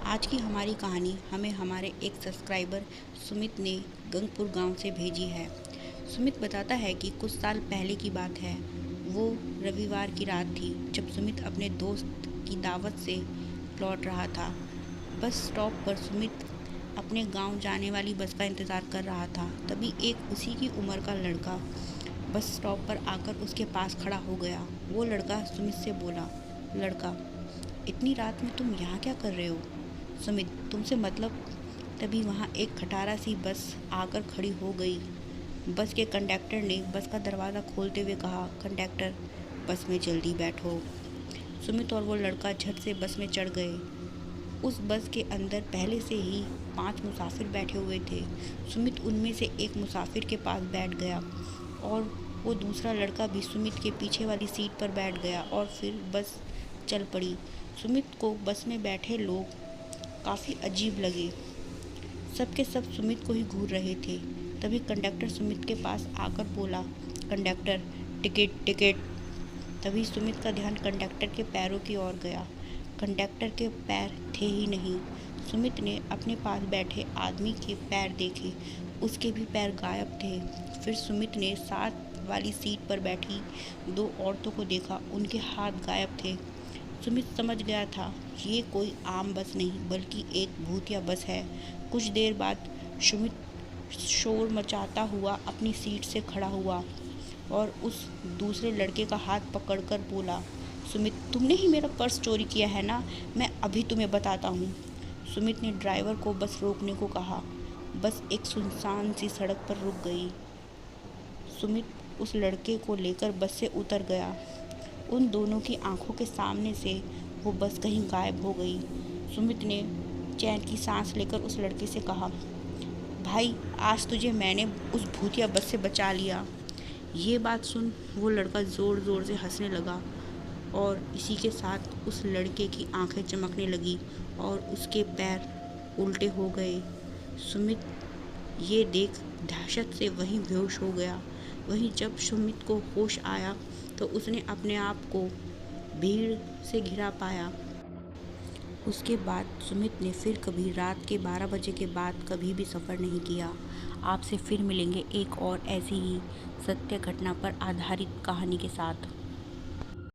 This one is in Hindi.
आज की हमारी कहानी हमें हमारे एक सब्सक्राइबर सुमित ने गंगपुर गांव से भेजी है। सुमित बताता है कि कुछ साल पहले की बात है। वो रविवार की रात थी जब सुमित अपने दोस्त की दावत से लौट रहा था। बस स्टॉप पर सुमित अपने गांव जाने वाली बस का इंतज़ार कर रहा था। तभी एक उसी की उम्र का लड़का बस स्टॉप पर आकर उसके पास खड़ा हो गया। वो लड़का सुमित से बोला, लड़का, इतनी रात में तुम यहाँ क्या कर रहे हो? सुमित, तुमसे मतलब? तभी वहाँ एक खटारा सी बस आकर खड़ी हो गई। बस के कंडक्टर ने बस का दरवाज़ा खोलते हुए कहा, कंडक्टर, बस में जल्दी बैठो। सुमित और वो लड़का झट से बस में चढ़ गए। उस बस के अंदर पहले से ही 5 मुसाफिर बैठे हुए थे। सुमित उनमें से एक मुसाफिर के पास बैठ गया और वो दूसरा लड़का भी सुमित के पीछे वाली सीट पर बैठ गया और फिर बस चल पड़ी। सुमित को बस में बैठे लोग काफ़ी अजीब लगे। सब के सब सुमित को ही घूर रहे थे। तभी कंडक्टर सुमित के पास आकर बोला, कंडक्टर, टिकट टिकट। तभी सुमित का ध्यान कंडक्टर के पैरों की ओर गया। कंडक्टर के पैर थे ही नहीं। सुमित ने अपने पास बैठे आदमी के पैर देखे, उसके भी पैर गायब थे। फिर सुमित ने साथ वाली सीट पर बैठी 2 औरतों को देखा, उनके हाथ गायब थे। सुमित समझ गया था ये कोई आम बस नहीं बल्कि एक भूतिया बस है। कुछ देर बाद सुमित शोर मचाता हुआ अपनी सीट से खड़ा हुआ और उस दूसरे लड़के का हाथ पकड़कर बोला, सुमित, तुमने ही मेरा पर्स चोरी किया है ना? मैं अभी तुम्हें बताता हूँ। सुमित ने ड्राइवर को बस रोकने को कहा। बस एक सुनसान सी सड़क पर रुक गई। सुमित उस लड़के को लेकर बस से उतर गया। उन दोनों की आंखों के सामने से वो बस कहीं गायब हो गई। सुमित ने चैन की सांस लेकर उस लड़के से कहा, भाई, आज तुझे मैंने उस भूतिया बस से बचा लिया। ये बात सुन वो लड़का ज़ोर ज़ोर से हंसने लगा और इसी के साथ उस लड़के की आंखें चमकने लगी और उसके पैर उल्टे हो गए। सुमित ये देख दहशत से वहीं बेहोश हो गया। वहीं जब सुमित को होश आया तो उसने अपने आप को भीड़ से घिरा पाया। उसके बाद सुमित ने फिर कभी रात के 12 बजे के बाद कभी भी सफ़र नहीं किया। आपसे फिर मिलेंगे एक और ऐसी ही सत्य घटना पर आधारित कहानी के साथ।